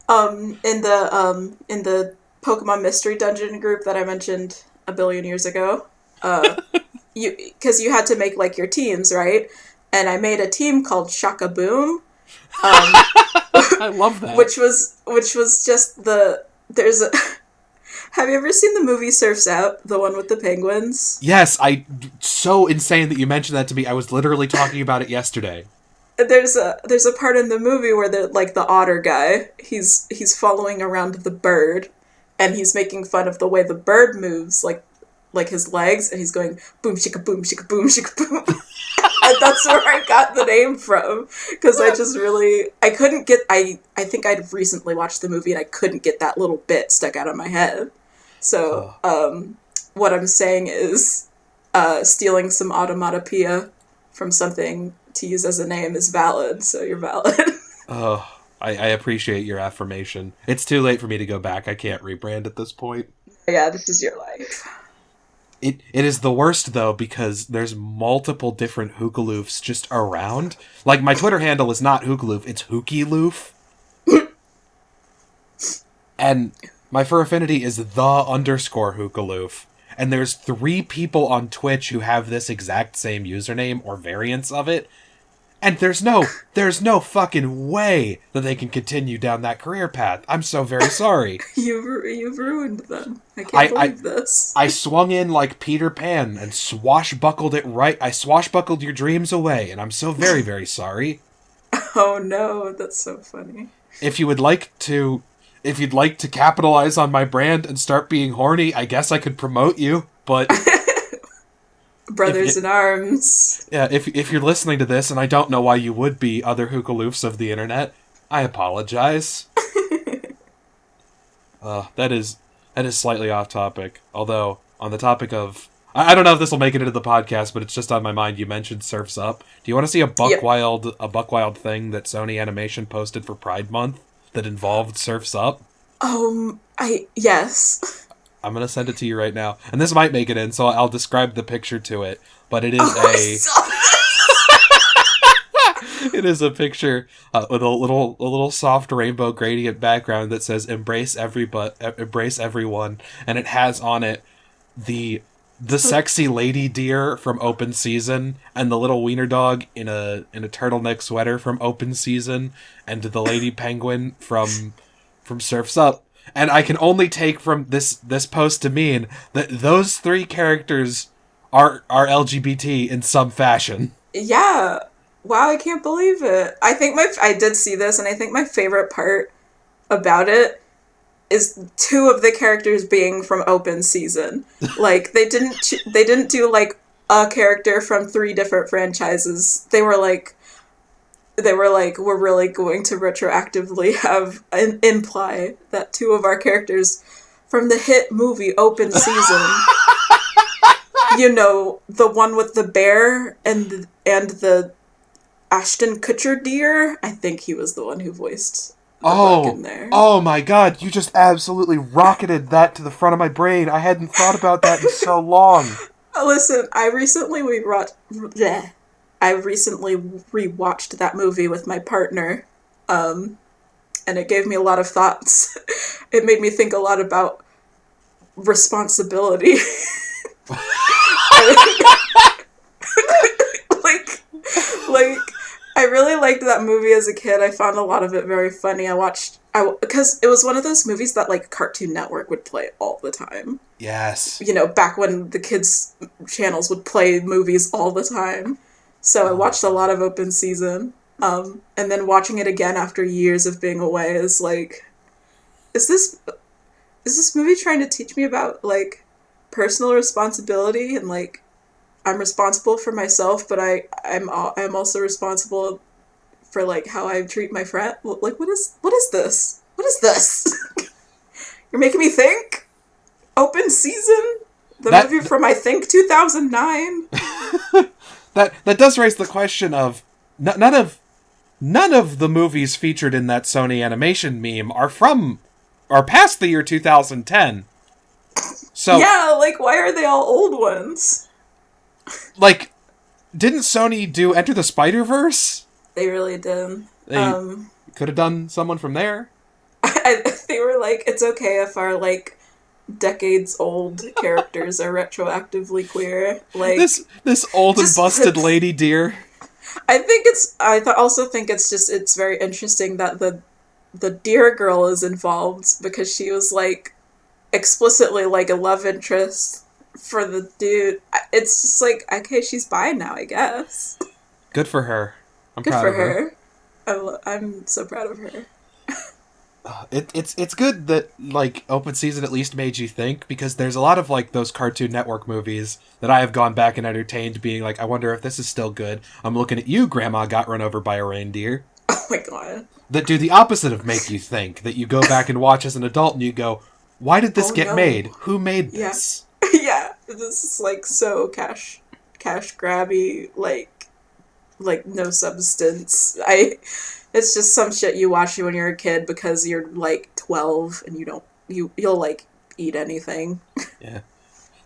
In the Pokemon Mystery Dungeon group that I mentioned a billion years ago, because you had to make like your teams, right? And I made a team called Shaka Boom. I love that. Which was just there's a. Have you ever seen the movie Surf's Up, the one with the penguins? Yes, so insane that you mentioned that to me. I was literally talking about it yesterday. There's a part in the movie where the otter guy, he's following around the bird, and he's making fun of the way the bird moves, like his legs, and he's going boom shika boom shika boom shika boom. And that's where I got the name from, because I couldn't get, I think I'd recently watched the movie and I couldn't get that little bit stuck out of my head. So, what I'm saying is, stealing some automatopoeia from something to use as a name is valid, so you're valid. Oh, I appreciate your affirmation. It's too late for me to go back. I can't rebrand at this point. Yeah, this is your life. It is the worst, though, because there's multiple different Hookaloofs just around. Like, my Twitter handle is not Hookaloof, it's Hookyloof. And my fur affinity is _Hookaloof. And there's 3 people on Twitch who have this exact same username or variants of it. And there's no fucking way that they can continue down that career path. I'm so very sorry. You've ruined them. I can't believe this. I swung in like Peter Pan and swashbuckled it right. I swashbuckled your dreams away, and I'm so very, very sorry. Oh no, that's so funny. If you'd like to capitalize on my brand and start being horny, I guess I could promote you, but brothers in arms. Yeah, if you're listening to this, and I don't know why you would be, other Hookaloofs of the internet, I apologize. That is slightly off topic. Although, on the topic of, I don't know if this will make it into the podcast, but it's just on my mind. You mentioned Surf's Up. Do you want to see a Buck Wild thing that Sony Animation posted for Pride Month that involved Surf's Up? Yes. I'm going to send it to you right now. And this might make it in, so I'll describe the picture to it. But it is it is a picture with a little soft rainbow gradient background that says embrace everyone. And it has on it the sexy lady deer from Open Season, and the little wiener dog in a turtleneck sweater from Open Season, and the lady penguin from Surf's Up. And I can only take from this post to mean that those 3 characters are LGBT in some fashion. Yeah. Wow, I can't believe it. I did see this, and I think my favorite part about it is 2 of the characters being from Open Season. Like, they didn't do like a character from 3 different franchises. They were like, we're really going to retroactively imply that 2 of our characters from the hit movie Open Season, you know, the one with the bear and the Ashton Kutcher deer. I think he was the one who voiced the buck in there. Oh my god, you just absolutely rocketed that to the front of my brain. I hadn't thought about that in so long. Listen, I recently rewatched that movie with my partner, and it gave me a lot of thoughts. It made me think a lot about responsibility. like, I really liked that movie as a kid. I found a lot of it very funny. Because it was one of those movies that, like, Cartoon Network would play all the time. Yes. You know, back when the kids' channels would play movies all the time. So I watched a lot of Open Season, and then watching it again after years of being away is like, is this movie trying to teach me about, like, personal responsibility, and, like, I'm responsible for myself, but I'm also responsible for, like, how I treat my friend? Like, what is this? What is this? You're making me think? Open Season? The movie from, I think, 2009. That does raise the question of none of the movies featured in that Sony animation meme are past the year 2010. So yeah, like, why are they all old ones? Like, didn't Sony do Enter the Spider-Verse? They really did. They could have done someone from there. They were like, it's okay if our, like, decades-old characters are retroactively queer. Like, this old and busted lady deer. Also think it's very interesting that the deer girl is involved because she was, like, explicitly, like, a love interest for the dude. It's just like, okay, she's bi now, I guess. Good for her. I'm proud of her. I'm so proud of her. It's good that, like, open season at least made you think, because there's a lot of, like, those Cartoon Network movies that I have gone back and entertained being like, I wonder if this is still good. I'm looking at you, Grandma Got Run Over by a Reindeer. Oh my god. That do the opposite of make you think, that you go back and watch as an adult and you go, why did this get made? Who made this? Yeah, this is, like, so cash grabby, like no substance. It's just some shit you watch when you're a kid because you're, like, 12 and you'll like eat anything. Yeah.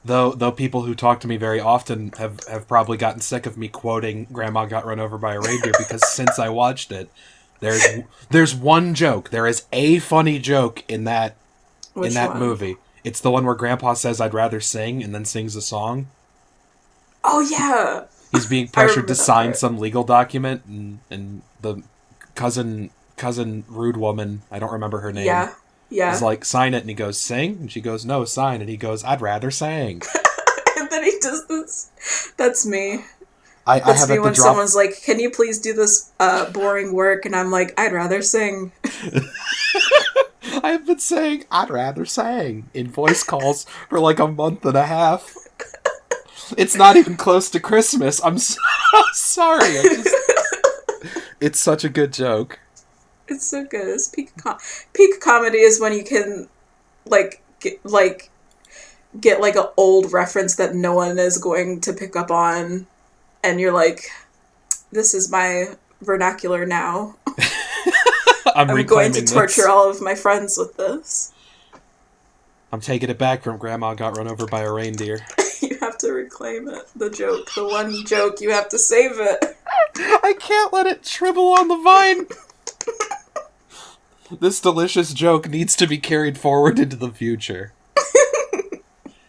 Though people who talk to me very often have probably gotten sick of me quoting Grandma Got Run Over by a Reindeer because since I watched it, there's one joke. There is a funny joke in that movie. It's the one where Grandpa says, I'd rather sing, and then sings a song. Oh, yeah! He's being pressured to sign some legal document, and the cousin rude woman, I don't remember her name. Yeah. He's like, sign it, and he goes, sing? And she goes, no, sign. And he goes, I'd rather sing. And then he does this. That's me. That's me when someone's like, can you please do this boring work? And I'm like, I'd rather sing. I have been saying, I'd rather sing in voice calls for like a month and a half. It's not even close to Christmas. I'm so sorry. It's such a good joke. It's so good. It's peak comedy is when you can get like an old reference that no one is going to pick up on, and you're like, this is my vernacular now. I'm going to torture all of my friends with this. I'm taking it back from Grandma Got Run Over by a Reindeer. You have to reclaim it. The joke. The one joke. You have to save it. I can't let it shrivel on the vine. This delicious joke needs to be carried forward into the future.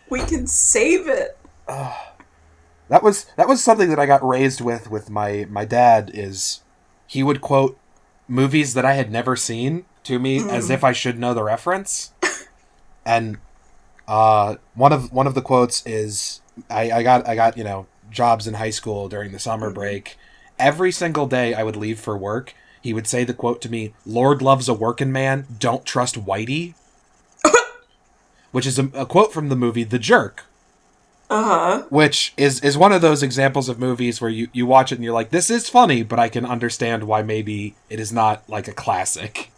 We can save it. That was something that I got raised with my dad, is he would quote movies that I had never seen to me as if I should know the reference. And one of the quotes is I got jobs in high school during the summer break. Every single day I would leave for work, he would say the quote to me, "Lord loves a workin' man, don't trust Whitey." Which is a quote from the movie The Jerk. Uh-huh. Which is one of those examples of movies where you watch it and you're like, this is funny, but I can understand why maybe it is not like a classic.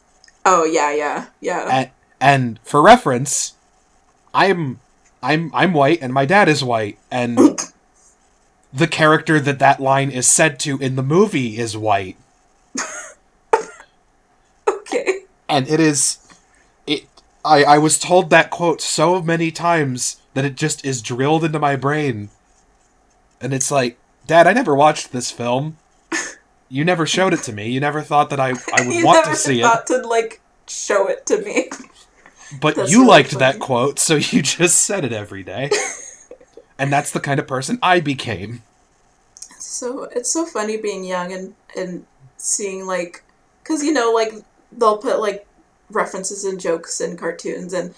Oh, yeah. And for reference, I'm white and my dad is white, and the character that line is said to in the movie is white. Okay. And I was told that quote so many times that it just is drilled into my brain. And it's like, Dad, I never watched this film. You never showed it to me. You never thought that I would want to see it. You never thought to, show it to me. But that's you really liked funny. That quote, so you just said it every day. And that's the kind of person I became. So it's so funny being young and seeing, because, they'll put, references and jokes in cartoons, and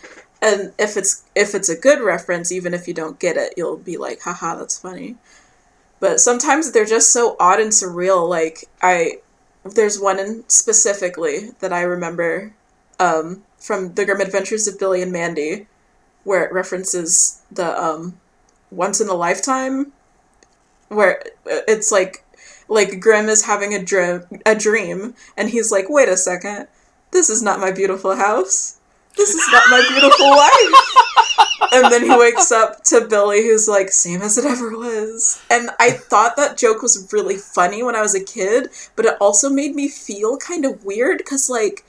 if it's a good reference, even if you don't get it, you'll be like, haha, that's funny. But sometimes they're just so odd and surreal. There's one specifically that I remember from The Grim Adventures of Billy and Mandy, where it references the Once in a Lifetime, where it's like Grim is having a dream, and he's like, wait a second, this is not my beautiful house. This is not my beautiful wife. And then he wakes up to Billy, who's like, same as it ever was. And I thought that joke was really funny when I was a kid, but it also made me feel kind of weird, because, like,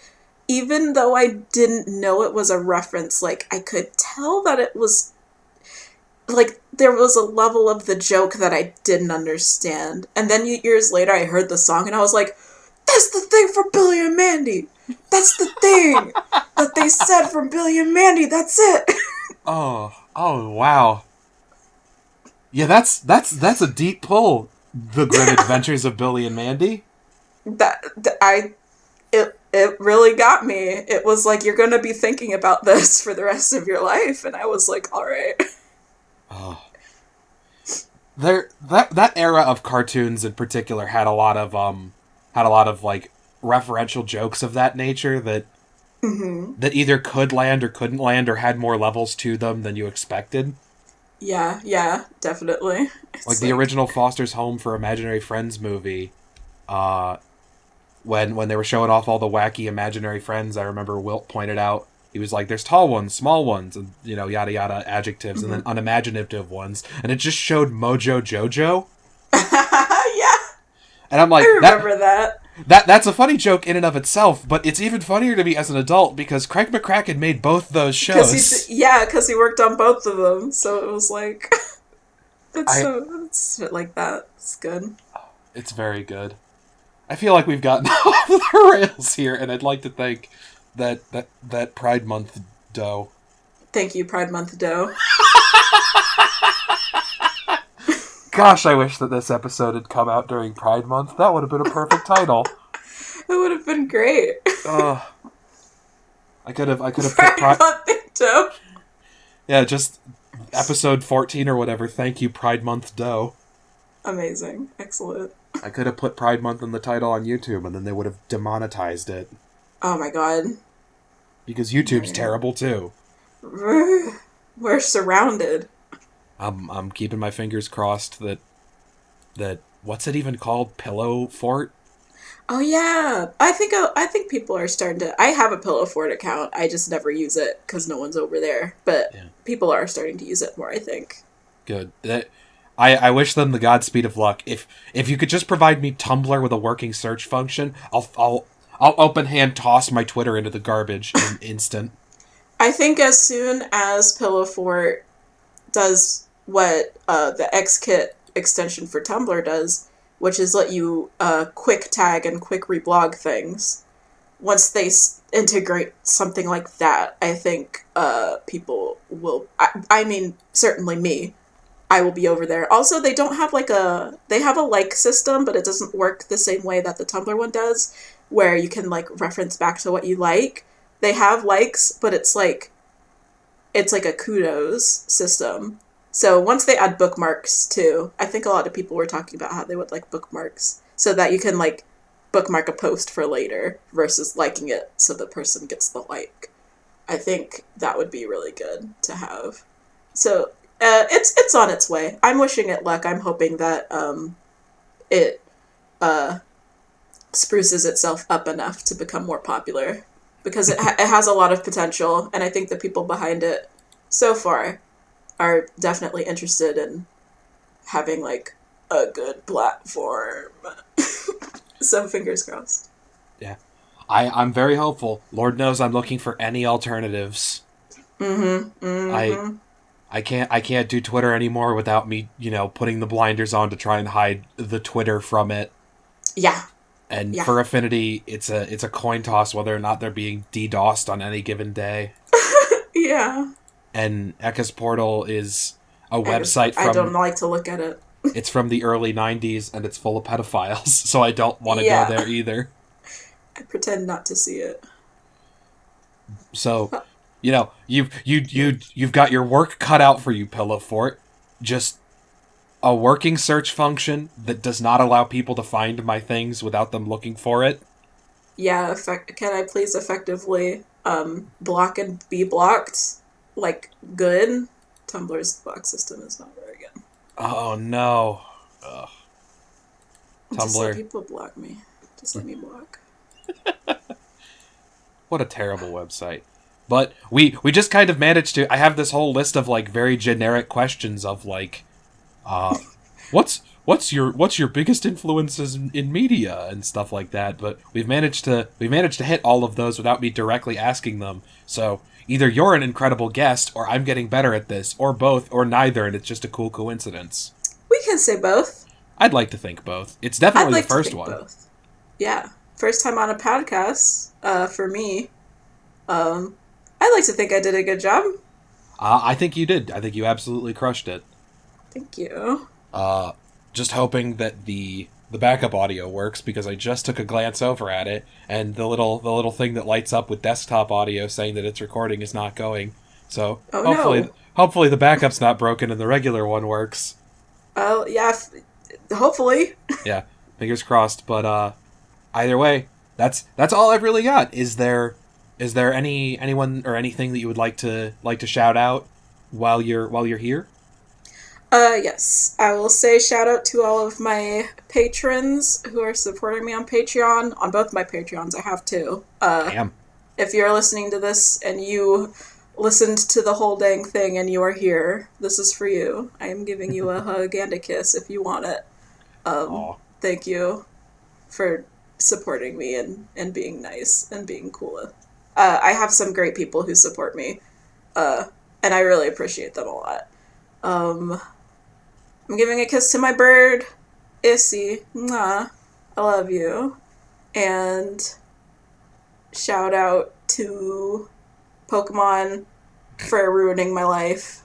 even though I didn't know it was a reference, like, I could tell that it was, like, there was a level of the joke that I didn't understand. And then years later, I heard the song, and I was like, that's the thing for Billy and Mandy! That's the thing that they said for Billy and Mandy, that's it! Oh, wow. Yeah, that's a deep pull. The Grim Adventures of Billy and Mandy. It really got me. It was like, you're gonna be thinking about this for the rest of your life, and I was like, all right. Oh. That era of cartoons in particular had a lot of like referential jokes of that nature that that either could land or couldn't land, or had more levels to them than you expected. Yeah, definitely. Like the original Foster's Home for Imaginary Friends movie, when they were showing off all the wacky imaginary friends, I remember Wilt pointed out, he was like, there's tall ones, small ones, and, you know, yada yada adjectives, and then unimaginative ones, and it just showed Mojo Jojo. Yeah. And I'm like, I remember that. That's a funny joke in and of itself, but it's even funnier to me as an adult because Craig McCracken made both those shows. Because he worked on both of them, so it was like, it's like that. It's good. It's very good. I feel like we've gotten off the rails here, and I'd like to thank that Pride Month dough. Thank you, Pride Month dough. Gosh, I wish that this episode had come out during Pride Month. That would have been a perfect title. It would have been great. I could have put Pride Month dough. Yeah, just episode 14 or whatever. Thank you, Pride Month dough. Amazing. Excellent. I could have put Pride Month in the title on YouTube, and then they would have demonetized it. Oh my god. Because YouTube's terrible too. We're surrounded. I'm keeping my fingers crossed that what's it even called? Pillow Fort? Oh yeah, I think people are starting to. I have a Pillow Fort account. I just never use it because no one's over there. But people are starting to use it more, I think. Good. I wish them the Godspeed of luck. If you could just provide me Tumblr with a working search function, I'll open hand toss my Twitter into the garbage in an instant. I think as soon as Pillow Fort does what the Xkit extension for Tumblr does, which is let you quick tag and quick reblog things, once they integrate something like that, I think people will. I mean, certainly me. I will be over there. Also, they don't have they have a like system, but it doesn't work the same way that the Tumblr one does, where you can like reference back to what you like. They have likes, but it's like a kudos system. So once they add bookmarks too, I think a lot of people were talking about how they would like bookmarks so that you can like bookmark a post for later versus liking it so the person gets the like. I think that would be really good to have. So it's on its way. I'm wishing it luck. I'm hoping that it spruces itself up enough to become more popular, because it has a lot of potential, and I think the people behind it so far are definitely interested in having like a good platform. So fingers crossed. Yeah. I'm very hopeful. Lord knows I'm looking for any alternatives. I can't do Twitter anymore without me, putting the blinders on to try and hide the Twitter from it. Yeah. And for Affinity, it's a coin toss whether or not they're being DDoSed on any given day. Yeah. And Ekka's Portal is a website from... I don't like to look at it. It's from the early 90s, and it's full of pedophiles, so I don't want to go there either. I pretend not to see it. So, you've got your work cut out for you, Pillow Fort. Just a working search function that does not allow people to find my things without them looking for it. Yeah, can I please effectively block and be blocked? Like, good? Tumblr's block system is not very good. Oh, no. Ugh. Tumblr. Just let people block me. Just let me block. What a terrible website. But we just kind of managed to. I have this whole list of like very generic questions of like, what's your biggest influences in media and stuff like that. But we've managed to hit all of those without me directly asking them. So either you're an incredible guest, or I'm getting better at this, or both, or neither, and it's just a cool coincidence. We can say both. I'd like to think both. It's definitely the first one. Both. Yeah, first time on a podcast for me. I'd like to think I did a good job. I think you did. I think you absolutely crushed it. Thank you. Just hoping that the backup audio works, because I just took a glance over at it, and the little thing that lights up with desktop audio saying that it's recording is not going. So hopefully the backup's not broken and the regular one works. Yeah, hopefully. Yeah, fingers crossed. But either way, that's all I've really got. Is there anyone or anything that you would like to shout out while you're here? Yes. I will say shout out to all of my patrons who are supporting me on Patreon. On both my Patreons, I have two. Damn. If you're listening to this and you listened to the whole dang thing and you are here, this is for you. I am giving you a hug and a kiss if you want it. Thank you for supporting me and being nice and being cool. I have some great people who support me, and I really appreciate them a lot. I'm giving a kiss to my bird, Issy. Mwah. I love you. And shout out to Pokemon for ruining my life.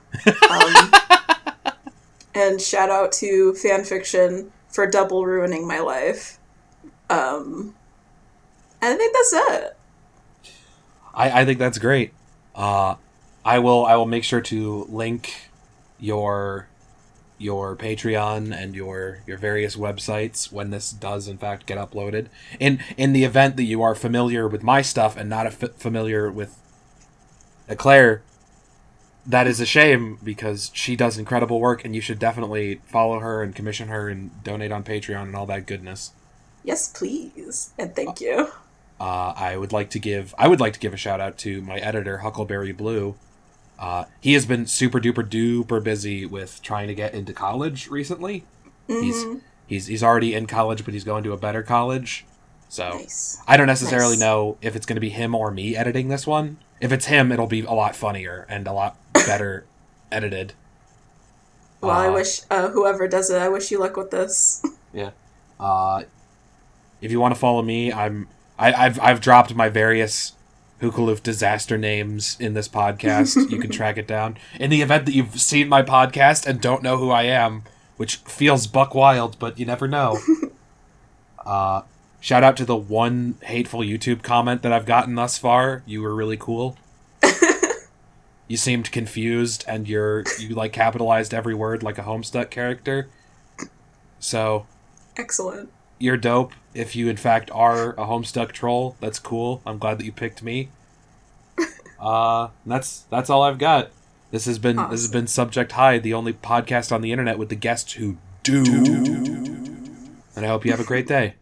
And shout out to fanfiction for double ruining my life. And I think that's it. I think that's great. I will make sure to link your Patreon and your various websites when this does in fact get uploaded. In the event that you are familiar with my stuff and not familiar with Eclair, that is a shame, because she does incredible work, and you should definitely follow her and commission her and donate on Patreon and all that goodness. Yes, please, and thank you. I would like to give a shout out to my editor, Huckleberry Blue. He has been super duper busy with trying to get into college recently. Mm-hmm. He's already in college, but he's going to a better college. So nice. I don't necessarily know if it's going to be him or me editing this one. If it's him, it'll be a lot funnier and a lot better edited. Well, I wish whoever does it, I wish you luck with this. Yeah. If you want to follow me, I've dropped my various Hukaloof disaster names in this podcast. You can track it down. In the event that you've seen my podcast and don't know who I am, which feels buck wild, but you never know. Shout out to the one hateful YouTube comment that I've gotten thus far. You were really cool. You seemed confused, and you like capitalized every word like a Homestuck character. So excellent. You're dope. If you in fact are a Homestuck troll, that's cool. I'm glad that you picked me. That's all I've got. This has been Subject High, the only podcast on the internet with the guests who do. And I hope you have a great day.